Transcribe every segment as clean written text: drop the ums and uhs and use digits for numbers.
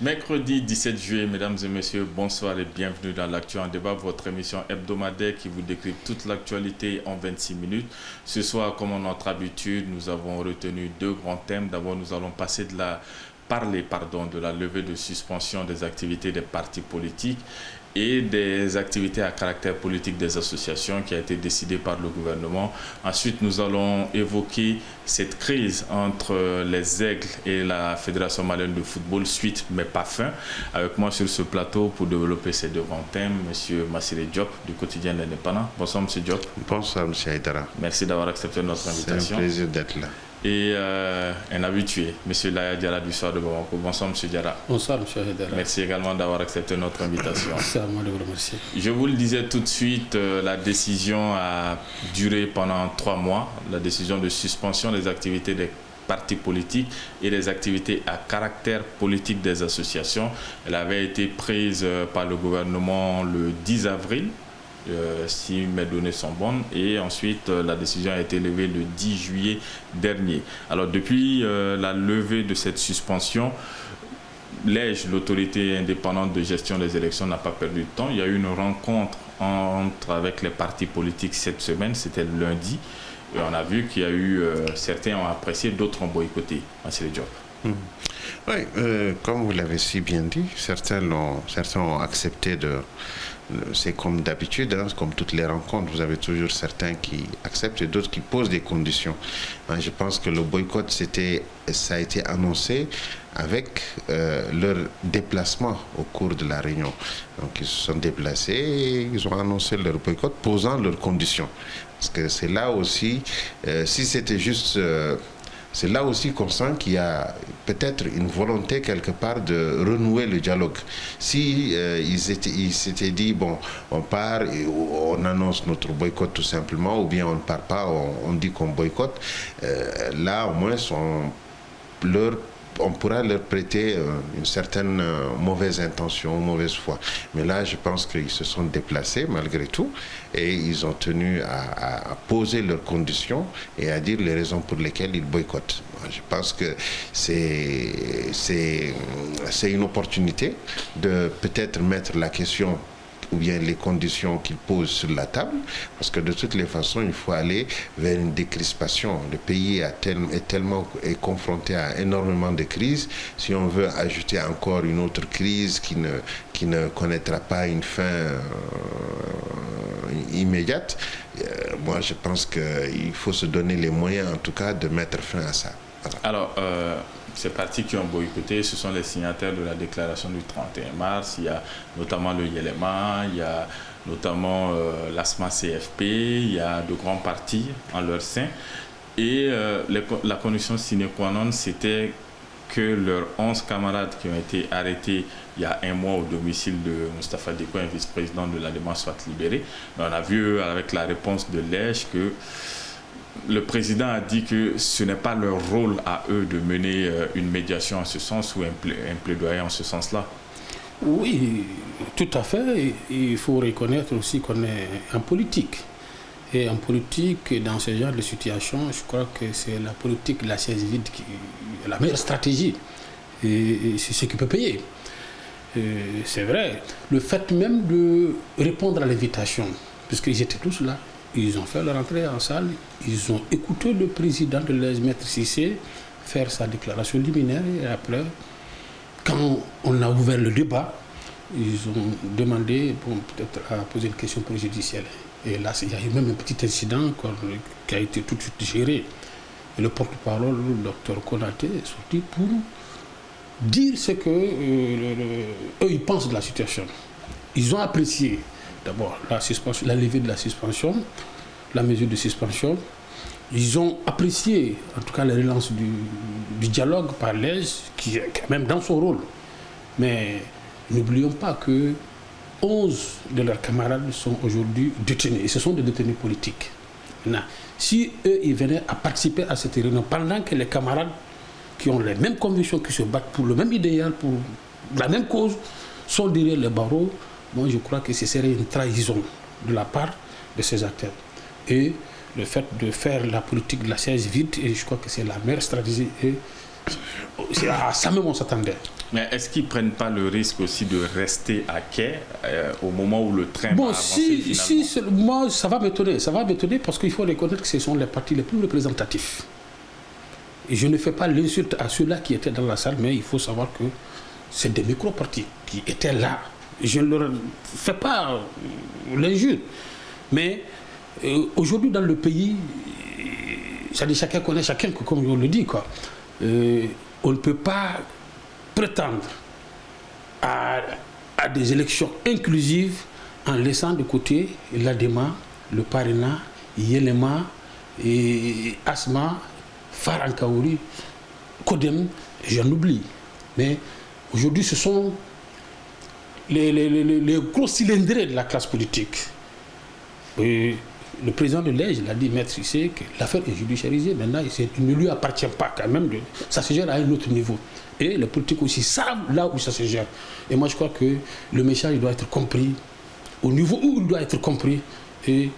Mercredi 17 juillet, mesdames et messieurs, bonsoir et bienvenue dans l'Actu en débat, votre émission hebdomadaire qui vous décrit toute l'actualité en 26 minutes. Ce soir, comme à notre habitude, nous avons retenu deux grands thèmes. D'abord, nous allons parler de la levée de suspension des activités des partis politiques et des activités à caractère politique des associations qui a été décidée par le gouvernement. Ensuite, nous allons évoquer cette crise entre les Aigles et la Fédération malienne de football, suite mais pas fin. Avec moi sur ce plateau pour développer ces deux grands thèmes, M. Massiré Diop du quotidien L'Indépendant. Bonsoir M. Diop. Bonsoir M. Aïdara. Merci d'avoir accepté notre invitation. C'est un plaisir d'être là. Et un habitué, M. Laya Diarra du soir de Bamako. Bonsoir M. Diarra. Bonsoir M. Aïdara. Merci également d'avoir accepté notre invitation. C'est à moi de vous remercier. Je vous le disais tout de suite, la décision a duré pendant 3 mois, la décision de suspension des activités des partis politiques et des activités à caractère politique des associations. Elle avait été prise par le gouvernement le 10 avril. Si mes données sont bonnes, et ensuite la décision a été levée le 10 juillet dernier. Alors depuis la levée de cette suspension, l'autorité indépendante de gestion des élections n'a pas perdu de temps. Il y a eu une rencontre avec les partis politiques cette semaine, c'était le lundi, et on a vu qu'il y a eu, certains ont apprécié, d'autres ont boycotté. Merci le job. Oui, comme vous l'avez si bien dit, certains ont accepté c'est comme d'habitude, hein, comme toutes les rencontres, vous avez toujours certains qui acceptent et d'autres qui posent des conditions. Je pense que le boycott, ça a été annoncé avec leur déplacement au cours de la réunion. Donc ils se sont déplacés et ils ont annoncé leur boycott, posant leurs conditions. Parce que c'est là aussi, si c'était juste... c'est là aussi qu'on sent qu'il y a peut-être une volonté quelque part de renouer le dialogue. Si ils s'étaient dit, bon, on part et on annonce notre boycott tout simplement, ou bien on ne part pas, on dit qu'on boycotte, là au moins on pourra leur prêter une certaine mauvaise intention, mauvaise foi. Mais là, je pense qu'ils se sont déplacés malgré tout et ils ont tenu à poser leurs conditions et à dire les raisons pour lesquelles ils boycottent. Moi, je pense que c'est une opportunité de peut-être mettre la question ou bien les conditions qu'ils posent sur la table, parce que de toutes les façons, il faut aller vers une décrispation. Le pays est confronté à énormément de crises. Si on veut ajouter encore une autre crise qui ne connaîtra pas une fin immédiate, moi je pense qu'il faut se donner les moyens en tout cas de mettre fin à ça. Voilà. Alors, ces partis qui ont boycotté, ce sont les signataires de la déclaration du 31 mars. Il y a notamment le YLMA, il y a notamment l'ASMA CFP, il y a de grands partis en leur sein. Et la condition sine qua non, c'était que leurs 11 camarades qui ont été arrêtés il y a 1 mois au domicile de Moustapha Diko, un vice-président de l'ALEMA, soient libérés. Mais on a vu avec la réponse de l'EJ que le président a dit que ce n'est pas leur rôle à eux de mener une médiation en ce sens ou un plaidoyer en ce sens-là. Oui, tout à fait. Il faut reconnaître aussi qu'on est en politique. Et en politique, dans ce genre de situation, je crois que c'est la politique, la chaise vide, qui est la meilleure stratégie. Et c'est ce qui peut payer. C'est vrai. Le fait même de répondre à l'invitation, puisqu'ils étaient tous là, ils ont fait leur entrée en salle, ils ont écouté le président de l'ES, Maître Cissé, faire sa déclaration liminaire, et après, quand on a ouvert le débat, ils ont demandé peut-être à poser une question préjudicielle. Et là, il y a eu même un petit incident qui a été tout de suite géré. Et le porte-parole, le docteur Konaté, est sorti pour dire ce que eux ils pensent de la situation. Ils ont apprécié d'abord la levée de la suspension, la mesure de suspension. Ils ont apprécié, en tout cas, la relance du dialogue par l'ES, qui est quand même dans son rôle. Mais n'oublions pas que 11 de leurs camarades sont aujourd'hui détenus, et ce sont des détenus politiques. Maintenant, si eux, ils venaient à participer à cette réunion, pendant que les camarades qui ont les mêmes convictions, qui se battent pour le même idéal, pour la même cause, sont derrière les barreaux, moi je crois que ce serait une trahison de la part de ces acteurs. Et le fait de faire la politique de la chaise vide, et je crois que c'est la meilleure stratégie, et à ça même on s'attendait. Mais est-ce qu'ils ne prennent pas le risque aussi de rester à quai au moment où le train va avancer moi, ça va m'étonner parce qu'il faut reconnaître que ce sont les partis les plus représentatifs. Et je ne fais pas l'insulte à ceux-là qui étaient dans la salle, mais il faut savoir que c'est des micro-partis qui étaient là. Je ne leur fais pas l'injure. Mais aujourd'hui, dans le pays, chacun connaît chacun, comme on le dit, quoi. On ne peut pas prétendre à des élections inclusives en laissant de côté l'ADEMA, le Parena, Yelema, et Asma, Farankaouri, Kodem, j'en oublie. Mais aujourd'hui, ce sont les gros cylindrés de la classe politique. Et le président de l'EJ l'a dit, maître, il sait que l'affaire est judiciarisée. Maintenant, il ne lui appartient pas quand même. Ça se gère à un autre niveau. Et les politiques aussi savent là où ça se gère. Et moi, je crois que le message doit être compris au niveau où il doit être compris. Et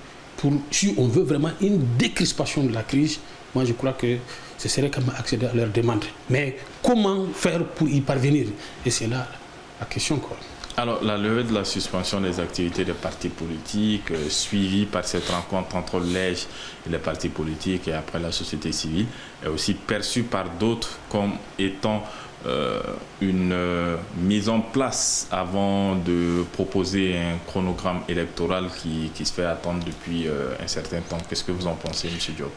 si on veut vraiment une décrispation de la crise, moi, je crois que ce serait quand même accéder à leurs demandes. Mais comment faire pour y parvenir? Et c'est là la question, quoi. Alors, la levée de la suspension des activités des partis politiques, suivie par cette rencontre entre l'EJ et les partis politiques et après la société civile, est aussi perçue par d'autres comme étant une mise en place avant de proposer un chronogramme électoral qui se fait attendre depuis un certain temps. Qu'est-ce que vous en pensez, M. Diop?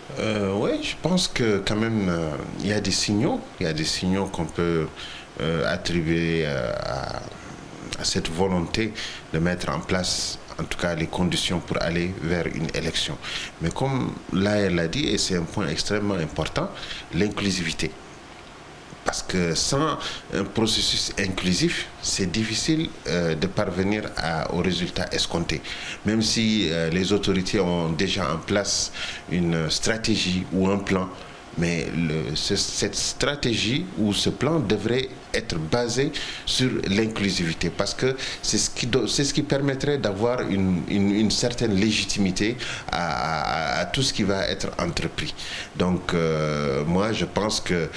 Oui, je pense que quand même, il y a des signaux. Il y a des signaux qu'on peut attribuer à cette volonté de mettre en place, en tout cas, les conditions pour aller vers une élection. Mais comme là, elle l'a dit, et c'est un point extrêmement important, l'inclusivité. Parce que sans un processus inclusif, c'est difficile de parvenir au résultat escompté. Même si les autorités ont déjà en place une stratégie ou un plan, mais cette stratégie ou ce plan devrait être basé sur l'inclusivité, parce que c'est ce qui permettrait d'avoir une certaine légitimité à tout ce qui va être entrepris. Donc moi je pense que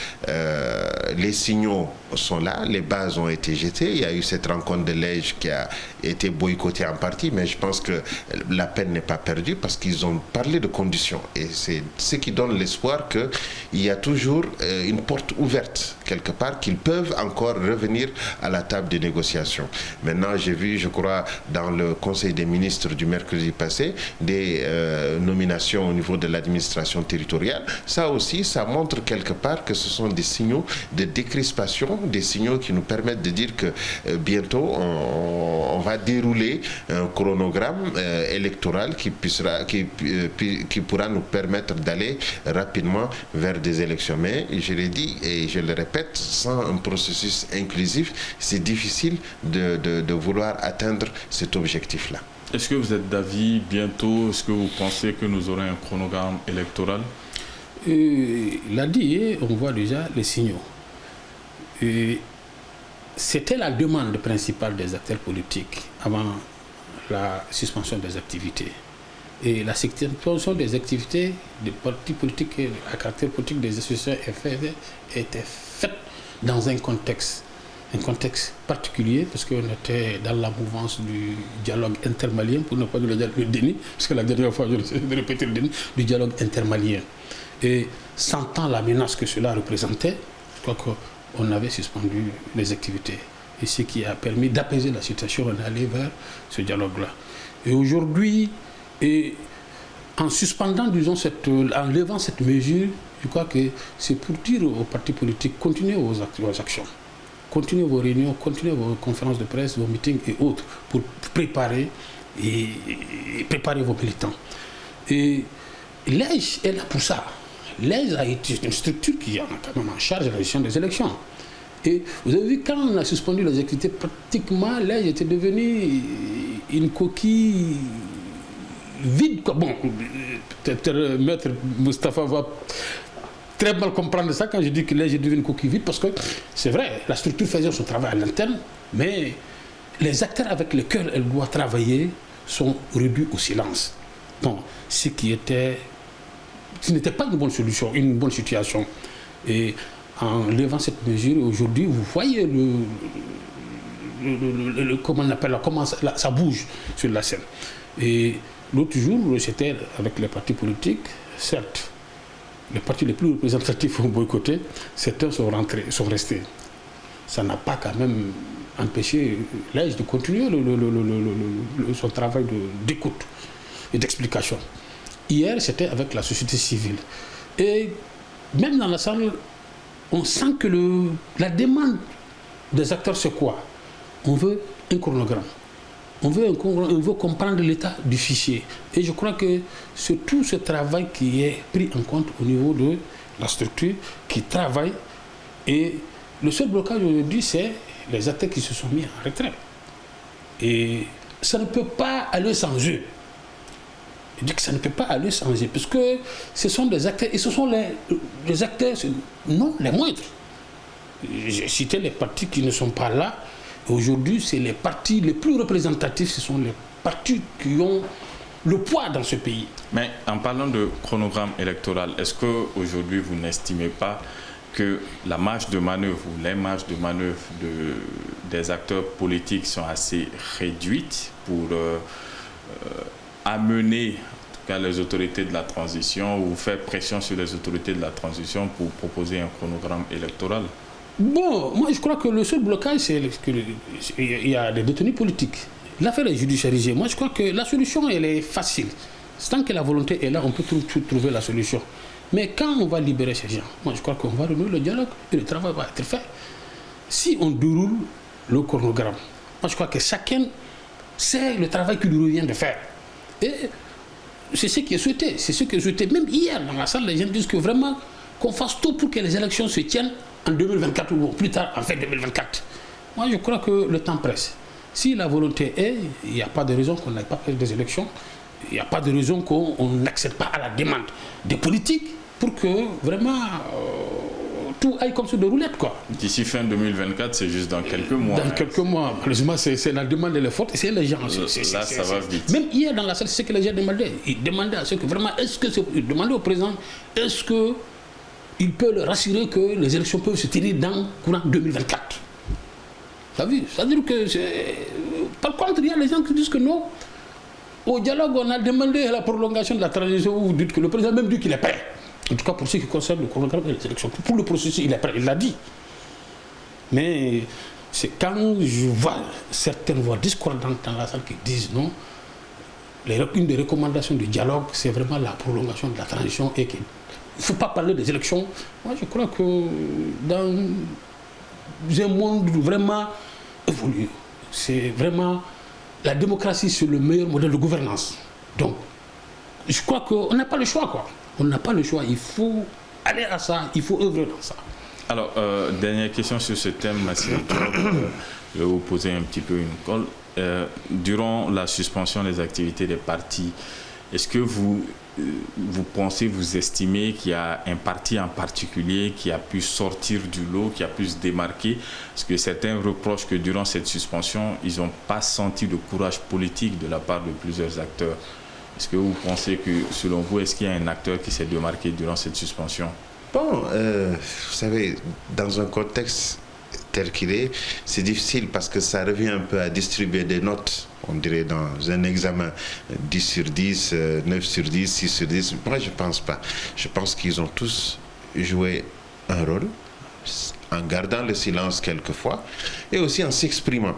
les signaux sont là, les bases ont été jetées, il y a eu cette rencontre de l'EJ qui a été boycottée en partie, mais je pense que la peine n'est pas perdue parce qu'ils ont parlé de conditions, et c'est ce qui donne l'espoir qu'il y a toujours une porte ouverte quelque part, qu'ils peuvent encore revenir à la table des négociations. Maintenant, j'ai vu, je crois, dans le Conseil des ministres du mercredi passé, des nominations au niveau de l'administration territoriale. Ça aussi, ça montre quelque part que ce sont des signaux de décrispation, des signaux qui nous permettent de dire que bientôt, on va dérouler un chronogramme électoral qui pourra nous permettre d'aller rapidement vers des élections. Mais je l'ai dit et je le répète, sans un processus inclusif, c'est difficile de vouloir atteindre cet objectif-là. Est-ce que vous êtes d'avis bientôt, est-ce que vous pensez que nous aurons un chronogramme électoral? L'a dit, on voit déjà les signaux. C'était la demande principale des acteurs politiques avant la suspension des activités. Et la suspension des activités des partis politiques à caractère politique des associations était faite dans un contexte particulier, parce qu'on était dans la mouvance du dialogue intermalien, pour ne pas dire le déni, parce que la dernière fois, je vais répéter le déni, du dialogue intermalien. Et sentant la menace que cela représentait, je crois qu'on avait suspendu les activités. Et ce qui a permis d'apaiser la situation, on est allé vers ce dialogue-là. Et aujourd'hui, en suspendant, disons, en levant cette mesure, je crois que c'est pour dire aux partis politiques, continuez vos actions, continuez vos réunions, continuez vos conférences de presse, vos meetings et autres, pour préparer vos militants. Et l'EJ est là pour ça. L'EJ a été une structure qui a quand même en charge la gestion des élections. Et vous avez vu, quand on a suspendu les activités, pratiquement, l'EJ était devenu une coquille vide, quoi. Bon, peut-être Maître Moustapha va très mal comprendre ça quand je dis que l'EJ est devenu une coquille vide, parce que c'est vrai, la structure faisait son travail à l'interne, mais les acteurs avec lesquels elle doit travailler sont réduits au silence. Bon, ce n'était pas une bonne solution, une bonne situation. Et en levant cette mesure. Et aujourd'hui, vous voyez comment on appelle, comment ça bouge sur la scène. Et l'autre jour, c'était avec les partis politiques, certes, les partis les plus représentatifs ont boycotté, certains sont restés. Ça n'a pas quand même empêché l'AS de continuer son travail d'écoute et d'explication. Hier, c'était avec la société civile. Et même dans la salle, on sent que la demande des acteurs, c'est quoi? On veut un chronogramme. On veut comprendre l'état du fichier. Et je crois que c'est tout ce travail qui est pris en compte au niveau de la structure, qui travaille. Et le seul blocage aujourd'hui, c'est les acteurs qui se sont mis en retrait. Et ça ne peut pas aller sans eux. Je dis que ça ne peut pas aller sans eux, parce que ce sont des acteurs, et ce sont les acteurs, non les moindres. J'ai cité les partis qui ne sont pas là. Aujourd'hui, c'est les partis les plus représentatifs, ce sont les partis qui ont le poids dans ce pays. Mais en parlant de chronogramme électoral, est-ce qu'aujourd'hui, vous n'estimez pas que la marge de manœuvre ou les marges de manœuvre des acteurs politiques sont assez réduites pour amener en tout cas les autorités de la transition ou faire pression sur les autorités de la transition pour proposer un chronogramme électoral? Bon, moi je crois que le seul blocage, c'est qu'il y a des détenus politiques. L'affaire est judiciarisée. Moi je crois que la solution, elle est facile. Tant que la volonté est là, on peut trouver la solution. Mais quand on va libérer ces gens, moi je crois qu'on va renouer le dialogue et le travail va être fait. Si on déroule le chronogramme, moi je crois que chacun sait le travail qu'il lui revient de faire. Et c'est ce qui est souhaité. C'est ce qui est souhaité. Même hier dans la salle, les gens disent que vraiment qu'on fasse tout pour que les élections se tiennent en 2024 ou plus tard en fin 2024. Moi je crois que le temps presse. Si la volonté est, il n'y a pas de raison qu'on n'aille pas faire des élections. Il n'y a pas de raison qu'on n'accède pas à la demande des politiques pour que vraiment tout aille comme sur des roulettes, quoi. D'ici fin 2024, c'est juste dans quelques mois. Dans quelques mois, malheureusement, c'est la demande, elle est forte et c'est les gens. Là, ça va vite. Même hier dans la salle, c'est ce que les gens demandaient. Ils demandaient à ceux que vraiment, ils demandaient au président, est-ce qu'il peut leur assurer que les élections peuvent se tenir dans le courant 2024. T'as vu? C'est-à-dire que, par contre, il y a les gens qui disent que non. Au dialogue, on a demandé la prolongation de la transition. Vous dites que le président même dit qu'il est prêt. En tout cas, pour ce qui concerne le chronogramme et les élections. Pour le processus, il est prêt. Il l'a dit. Mais c'est quand je vois certaines voix discordantes dans la salle qui disent non, une des recommandations du dialogue, c'est vraiment la prolongation de la transition et qu'il ne faut pas parler des élections. Moi, je crois que dans un monde vraiment évolué, c'est vraiment... La démocratie, c'est le meilleur modèle de gouvernance. Donc, je crois qu'on n'a pas le choix, quoi. On n'a pas le choix. Il faut aller à ça, il faut œuvrer dans ça. Alors, dernière question sur ce thème, Massiré Diop. Je vais vous poser un petit peu une colle. Durant la suspension des activités des partis, est-ce que vous pensez, vous estimez qu'il y a un parti en particulier qui a pu sortir du lot, qui a pu se démarquer? Parce que certains reprochent que durant cette suspension, ils n'ont pas senti de courage politique de la part de plusieurs acteurs. Est-ce que vous pensez que, selon vous, est-ce qu'il y a un acteur qui s'est démarqué durant cette suspension? Bon, vous savez, dans un contexte tel qu'il est, c'est difficile parce que ça revient un peu à distribuer des notes, on dirait dans un examen, 10 sur 10, 9 sur 10, 6 sur 10. Moi, je ne pense pas. Je pense qu'ils ont tous joué un rôle, en gardant le silence quelquefois, et aussi en s'exprimant.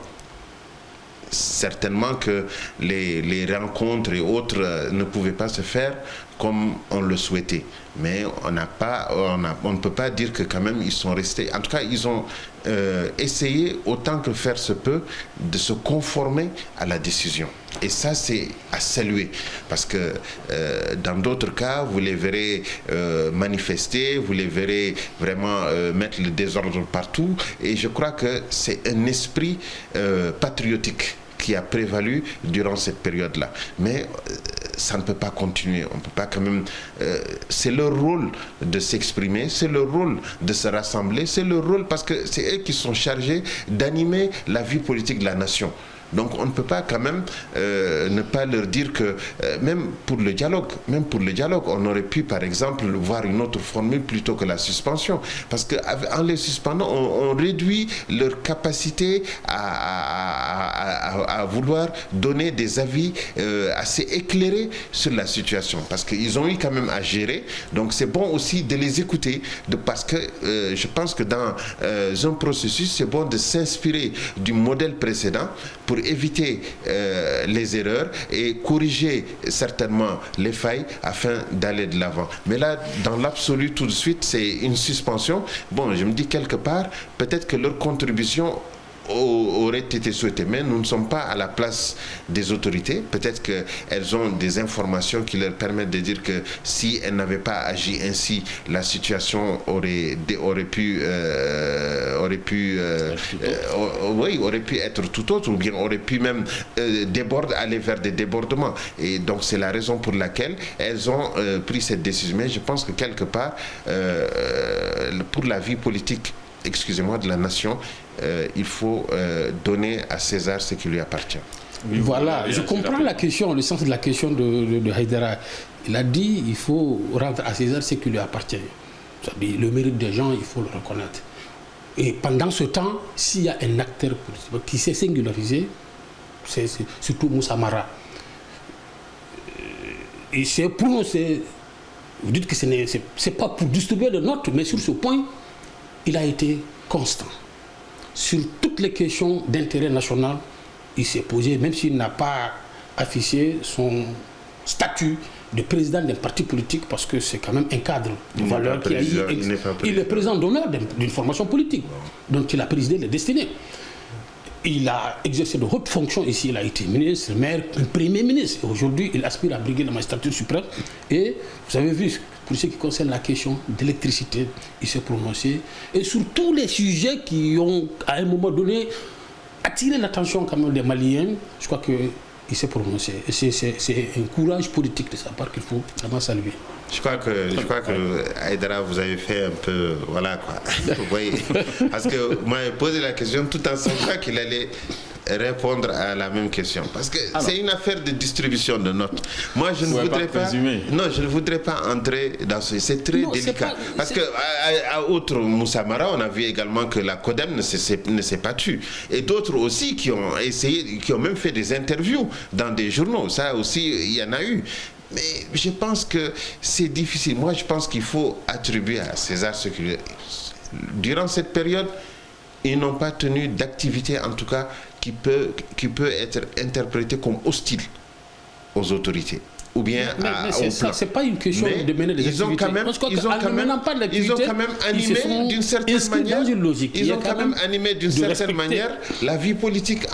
Certainement que les rencontres et autres ne pouvaient pas se faire comme on le souhaitait. Mais on ne peut pas dire que quand même ils sont restés. En tout cas, ils ont essayé autant que faire se peut de se conformer à la décision. Et ça, c'est à saluer. Parce que dans d'autres cas, vous les verrez manifester, vous les verrez vraiment mettre le désordre partout. Et je crois que c'est un esprit patriotique qui a prévalu durant cette période-là. Mais ça ne peut pas continuer. On peut pas quand même... c'est leur rôle de s'exprimer, c'est leur rôle de se rassembler, c'est leur rôle parce que c'est eux qui sont chargés d'animer la vie politique de la nation. Donc on ne peut pas quand même ne pas leur dire que même pour le dialogue, on aurait pu par exemple voir une autre formule plutôt que la suspension. Parce qu'en les suspendant, on réduit leur capacité à vouloir donner des avis assez éclairés sur la situation. Parce qu'ils ont eu quand même à gérer. Donc c'est bon aussi de les écouter. Parce que je pense que dans un processus, c'est bon de s'inspirer du modèle précédent pour éviter les erreurs et corriger certainement les failles afin d'aller de l'avant. Mais là, dans l'absolu, tout de suite, c'est une suspension. Bon, je me dis quelque part, peut-être que leur contribution aurait été souhaitée, mais nous ne sommes pas à la place des autorités. Peut-être qu'elles ont des informations qui leur permettent de dire que si elles n'avaient pas agi ainsi, la situation aurait pu être tout autre, ou bien aurait pu même aller vers des débordements. Et donc c'est la raison pour laquelle elles ont pris cette décision. Mais je pense que quelque part, pour la vie politique, de la nation, il faut donner à César ce qui lui appartient. Oui, voilà, je comprends la question, le sens de la question de Haïdara. Il a dit il faut rendre à César ce qui lui appartient. C'est-à-dire, le mérite des gens, il faut le reconnaître. Et pendant ce temps, s'il y a un acteur qui s'est singularisé, c'est surtout Moussa Mara. Il s'est prononcé. Vous dites que ce n'est pas pour distribuer de notes, mais sur ce point, il a été constant. Sur toutes les questions d'intérêt national, il s'est posé, même s'il n'a pas affiché son statut de président d'un parti politique, parce que c'est quand même un cadre de valeur qui a eu. Il est président d'honneur d'une formation politique, dont il a présidé les destinées. Il a exercé de hautes fonctions ici, il a été ministre, maire, premier ministre. Aujourd'hui, il aspire à briguer la magistrature suprême. Et vous avez vu, pour ce qui concerne la question d'électricité, il s'est prononcé. Et sur tous les sujets qui ont, à un moment donné, attiré l'attention quand même des Maliens, je crois qu'il s'est prononcé. Et c'est un courage politique de sa part qu'il faut vraiment saluer. Je crois que Haïdara, vous avez fait un peu, voilà quoi. Vous voyez, parce que moi, j'ai posé la question tout en sachant qu'il allait répondre à la même question, parce que c'est une affaire de distribution de notes. Moi, je ne voudrais pas. Non, je ne voudrais pas entrer dans ce. C'est très délicat, parce que à outre Moussa Mara, on a vu également que la CODEM ne s'est pas tue, et d'autres aussi qui ont essayé, qui ont même fait des interviews dans des journaux. Ça aussi, il y en a eu. Mais je pense que c'est difficile. Moi, je pense qu'il faut attribuer à César ce qu'il... Durant cette période, ils n'ont pas tenu d'activité, en tout cas, qui peut être interprétée comme hostile aux autorités. Ou bien c'est pas une question de mener des activités. Ils ont quand même animé d'une certaine manière. Ils ont quand même animé d'une certaine manière la vie politique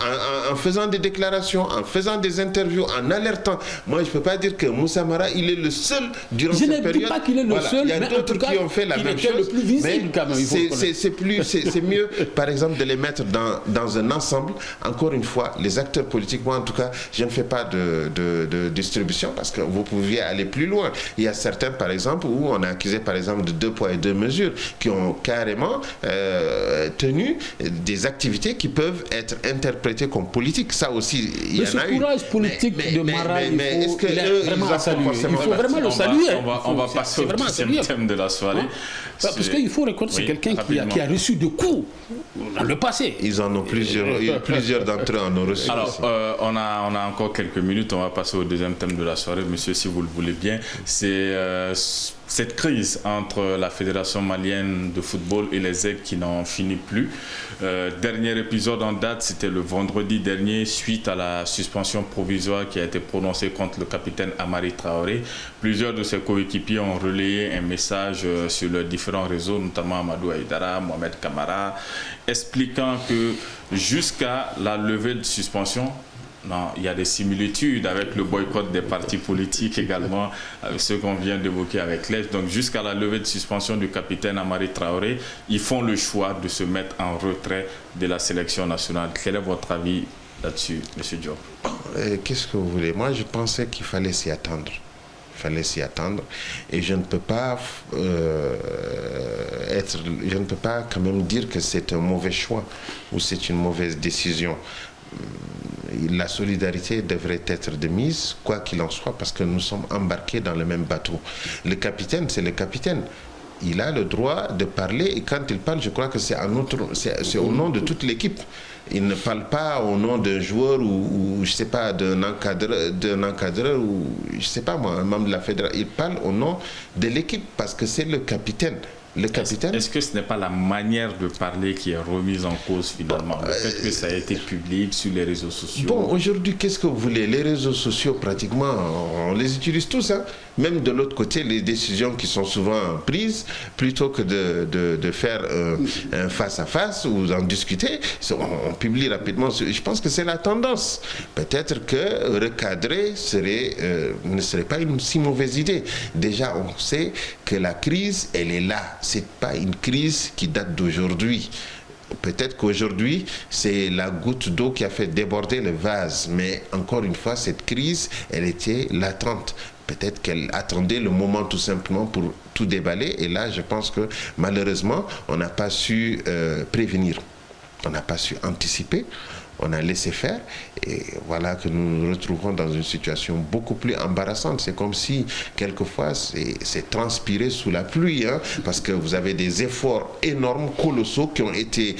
en faisant des déclarations, en faisant des interviews, en alertant. Moi, je ne peux pas dire que Moussa Mara, il est le seul durant cette période. Je ne dis pas qu'il est le seul, il y a d'autres qui ont fait la même chose. Le plus visible, quand même, c'est mieux, par exemple, de les mettre dans un ensemble. Encore une fois, les acteurs politiques, moi en tout cas, je ne fais pas de distribution, parce que vous pouviez aller plus loin. Il y a certains, par exemple, où on a accusé, par exemple, de 2 poids et 2 mesures, qui ont carrément tenu des activités qui peuvent être interprétées comme politiques. Ça aussi, il y en a eu. Le courage politique de Mara, il faut vraiment le saluer. On va passer au deuxième thème de la soirée. Parce qu'il faut reconnaître que c'est quelqu'un qui a reçu de coups dans le passé. Ils en ont plusieurs d'entre eux en ont reçu. Alors, on a encore quelques minutes, on va passer au deuxième thème de la soirée, monsieur, si vous le voulez bien. C'est cette crise entre la Fédération malienne de football et les aigles qui n'en finit plus. Dernier épisode en date, c'était le vendredi dernier, suite à la suspension provisoire qui a été prononcée contre le capitaine Amari Traoré. Plusieurs de ses coéquipiers ont relayé un message sur leurs différents réseaux, notamment Amadou Haïdara, Mohamed Kamara, expliquant que jusqu'à la levée de suspension, il y a des similitudes avec le boycott des partis politiques également, avec ce qu'on vient d'évoquer avec l'Est. Donc jusqu'à la levée de suspension du capitaine Amari Traoré, ils font le choix de se mettre en retrait de la sélection nationale. Quel est votre avis là-dessus, M. Diop? Qu'est-ce que vous voulez? Moi, je pensais qu'il fallait s'y attendre. Et je ne peux pas quand même dire que c'est un mauvais choix ou c'est une mauvaise décision. la solidarité devrait être de mise, quoi qu'il en soit, parce que nous sommes embarqués dans le même bateau. Le capitaine, c'est le capitaine. Il a le droit de parler, et quand il parle, je crois que c'est au nom de toute l'équipe. Il ne parle pas au nom d'un joueur ou je sais pas, d'un encadreur ou je sais pas moi, un membre de la fédération. Il parle au nom de l'équipe parce que c'est le capitaine. Le capitaine. Est-ce que ce n'est pas la manière de parler qui est remise en cause finalement? Le fait que ça a été public sur les réseaux sociaux. Bon, aujourd'hui, qu'est-ce que vous voulez? Les réseaux sociaux, pratiquement, on les utilise tous. Hein. Même de l'autre côté, les décisions qui sont souvent prises, plutôt que de faire un face-à-face ou d'en discuter, on publie rapidement. Je pense que c'est la tendance. Peut-être que recadrer ne serait pas une si mauvaise idée. Déjà, on sait que la crise, elle est là. C'est pas une crise qui date d'aujourd'hui. Peut-être qu'aujourd'hui, c'est la goutte d'eau qui a fait déborder le vase. Mais encore une fois, cette crise, elle était latente. Peut-être qu'elle attendait le moment tout simplement pour tout déballer. Et là, je pense que malheureusement, on n'a pas su prévenir. On n'a pas su anticiper. On a laissé faire et voilà que nous nous retrouvons dans une situation beaucoup plus embarrassante. C'est comme si quelquefois c'est transpiré sous la pluie, hein, parce que vous avez des efforts énormes, colossaux qui ont été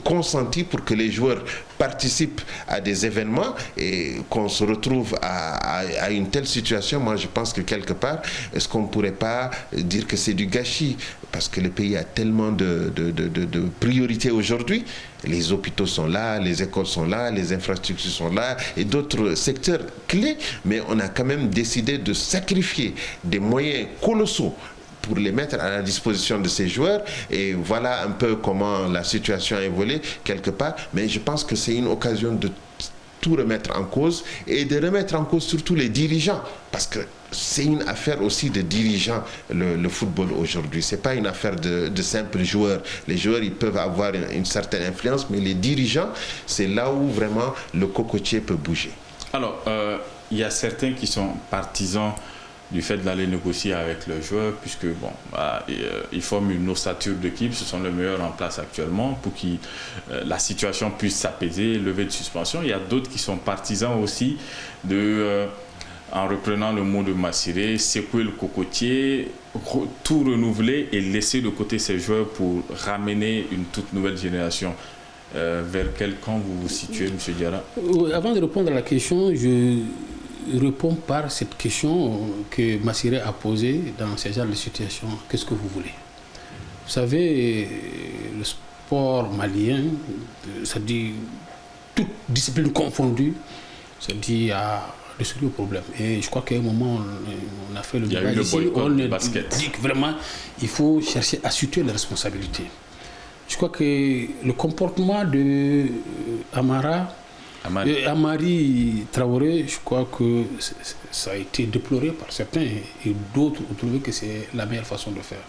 consentis pour que les joueurs participent à des événements et qu'on se retrouve à une telle situation. Moi, je pense que quelque part, est-ce qu'on ne pourrait pas dire que c'est du gâchis? Parce que le pays a tellement de priorités aujourd'hui. Les hôpitaux sont là, les écoles sont là, les infrastructures sont là et d'autres secteurs clés. Mais on a quand même décidé de sacrifier des moyens colossaux pour les mettre à la disposition de ces joueurs. Et voilà un peu comment la situation a évolué quelque part. Mais je pense que c'est une occasion de tout remettre en cause et de remettre en cause surtout les dirigeants. Parce que c'est une affaire aussi de dirigeants, le football aujourd'hui. Ce n'est pas une affaire de simples joueurs. Les joueurs, ils peuvent avoir une certaine influence, mais les dirigeants, c'est là où vraiment le cocotier peut bouger. Alors, il y a certains qui sont partisans du fait d'aller négocier avec le joueur, puisque bon, ils forment une ossature d'équipe, ce sont les meilleurs en place actuellement pour que la situation puisse s'apaiser, lever de suspension. Il y a d'autres qui sont partisans aussi de, en reprenant le mot de Massiré, secouer le cocotier, tout renouveler et laisser de côté ces joueurs pour ramener une toute nouvelle génération. Vers quel camp vous vous situez, M. Diarra? Avant de répondre à la question, je réponds par cette question que Massiré a posée dans ce genre de situation. Qu'est-ce que vous voulez? Vous savez, le sport malien, ça dit toute discipline confondue, ça dit à de sérieux problèmes. Et je crois qu'à un moment, on a fait le débat ici, on dit que vraiment, il faut chercher à situer les responsabilités. Je crois que le comportement de Amari Traoré, je crois que ça a été déploré par certains et d'autres ont trouvé que c'est la meilleure façon de faire.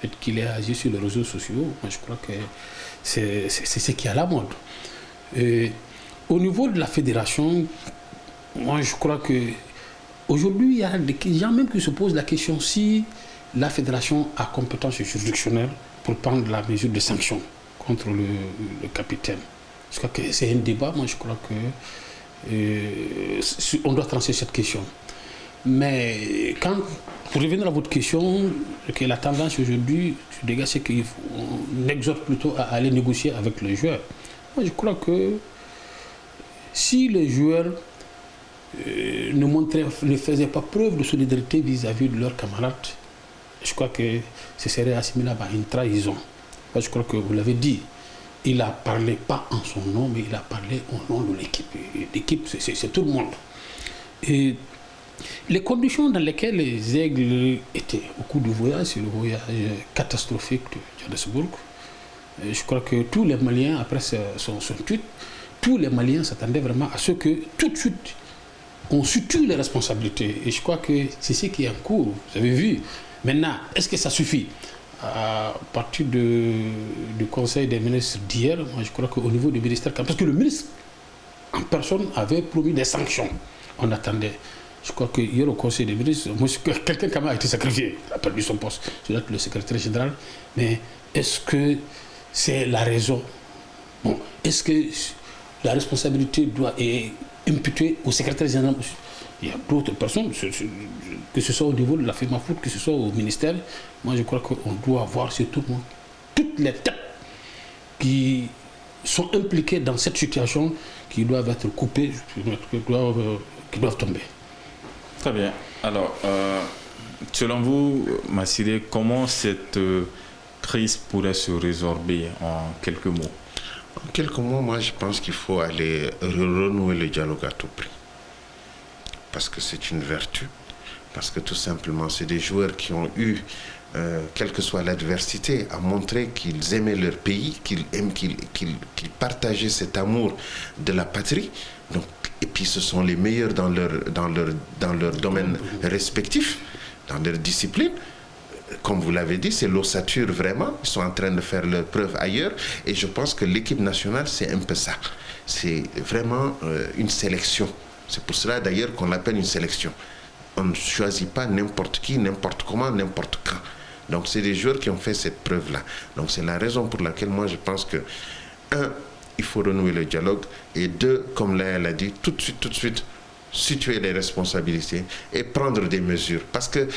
Le fait qu'il ait agi sur les réseaux sociaux, moi je crois que c'est ce qui est à la mode. Et au niveau de la fédération, moi je crois que aujourd'hui il y a des gens même qui se posent la question si la fédération a compétence juridictionnelle pour prendre la mesure de sanction contre le capitaine. Je crois que c'est un débat, moi je crois que on doit trancher cette question. Mais pour revenir à votre question, que la tendance aujourd'hui, je dégage, c'est qu'on exhorte plutôt à aller négocier avec les joueurs. Moi je crois que si les joueurs ne faisaient pas preuve de solidarité vis-à-vis de leurs camarades, je crois que ce serait assimilable à une trahison. Moi je crois que vous l'avez dit. Il a parlé pas en son nom, mais il a parlé au nom de l'équipe. L'équipe, c'est tout le monde. Et les conditions dans lesquelles les Aigles étaient au cours du voyage, c'est le voyage catastrophique de Johannesburg. Je crois que tous les Maliens, après son tweet, tous les Maliens s'attendaient vraiment à ce que tout de suite, on situe les responsabilités. Et je crois que c'est ce qui est en cours. Vous avez vu. Maintenant, est-ce que ça suffit? À partir du Conseil des ministres d'hier, moi je crois qu'au niveau du ministère, parce que le ministre en personne avait promis des sanctions, on attendait. Je crois que hier au Conseil des ministres, quelqu'un quand même a été sacrifié, il a perdu son poste, c'est le secrétaire général, mais est-ce que c'est la raison? Bon, est-ce que la responsabilité doit imputer au secrétaire général. Il y a d'autres personnes, que ce soit au niveau de la FEMAFOOT, que ce soit au ministère. Moi, je crois qu'on doit avoir sur tout le monde toutes les têtes qui sont impliquées dans cette situation, qui doivent être coupées, qui doivent tomber. Très bien. Alors, selon vous, Massiré, comment cette crise pourrait se résorber en quelques mots? En quelques mots, moi, je pense qu'il faut aller renouer le dialogue à tout prix. Parce que c'est une vertu. Parce que tout simplement, c'est des joueurs qui ont eu, quelle que soit l'adversité, à montrer qu'ils aimaient leur pays, qu'ils partageaient cet amour de la patrie. Donc, et puis, ce sont les meilleurs dans leur domaine respectif, dans leur discipline. Comme vous l'avez dit, c'est l'ossature vraiment. Ils sont en train de faire leurs preuves ailleurs. Et je pense que l'équipe nationale, c'est un peu ça. C'est vraiment une sélection. C'est pour cela d'ailleurs qu'on l'appelle une sélection. On ne choisit pas n'importe qui, n'importe comment, n'importe quand. Donc c'est des joueurs qui ont fait cette preuve-là. Donc c'est la raison pour laquelle moi je pense que, un, il faut renouer le dialogue. Et deux, comme Laël a dit, tout de suite, situer les responsabilités et prendre des mesures. Parce que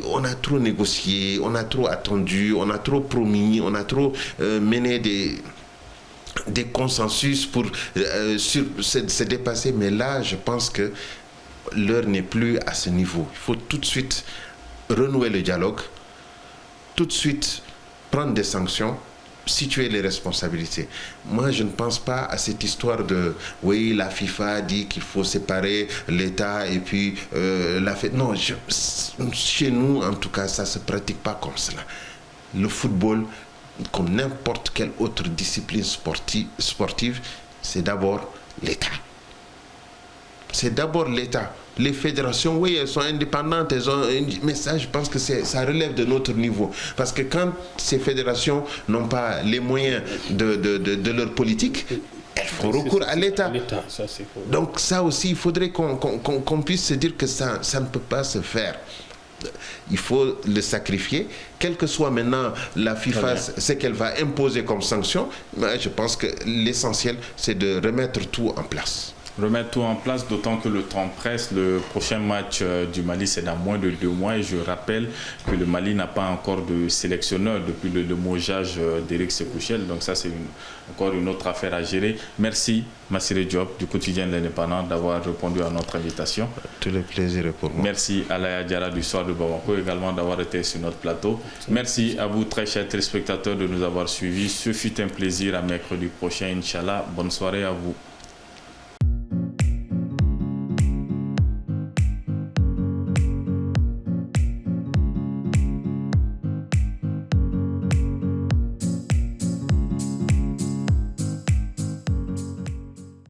on a trop négocié, on a trop attendu, on a trop promis, on a trop mené des consensus pour se dépasser. Mais là, je pense que l'heure n'est plus à ce niveau. Il faut tout de suite renouer le dialogue, tout de suite prendre des sanctions, situer les responsabilités. Moi, je ne pense pas à cette histoire de oui, la FIFA dit qu'il faut séparer l'État et puis la fête. Non, chez nous, en tout cas, ça ne se pratique pas comme cela. Le football, comme n'importe quelle autre discipline sportive, c'est d'abord l'État. C'est d'abord l'État. Les fédérations, oui, elles sont indépendantes, mais ça, je pense que ça relève de notre niveau. Parce que quand ces fédérations n'ont pas les moyens de leur politique, elles font recours à l'État. Donc ça aussi, il faudrait qu'on puisse se dire que ça ne peut pas se faire. Il faut le sacrifier, quelle que soit maintenant la FIFA, ce qu'elle va imposer comme sanction. Mais je pense que l'essentiel, c'est de remettre tout en place. Remettre tout en place, d'autant que le temps presse. Le prochain match du Mali, c'est dans moins de 2 mois. Et je rappelle que le Mali n'a pas encore de sélectionneur depuis le limogeage d'Éric Sekouchel. Donc ça, c'est encore une autre affaire à gérer. Merci, Massiré Diop, du quotidien de l'Indépendant, d'avoir répondu à notre invitation. Tout le plaisir est pour moi. Merci à Alaya Diarra du Soir de Bamako également d'avoir été sur notre plateau. Merci à vous, très chers téléspectateurs, de nous avoir suivis. Ce fut un plaisir. À mercredi prochain, Inch'Allah. Bonne soirée à vous.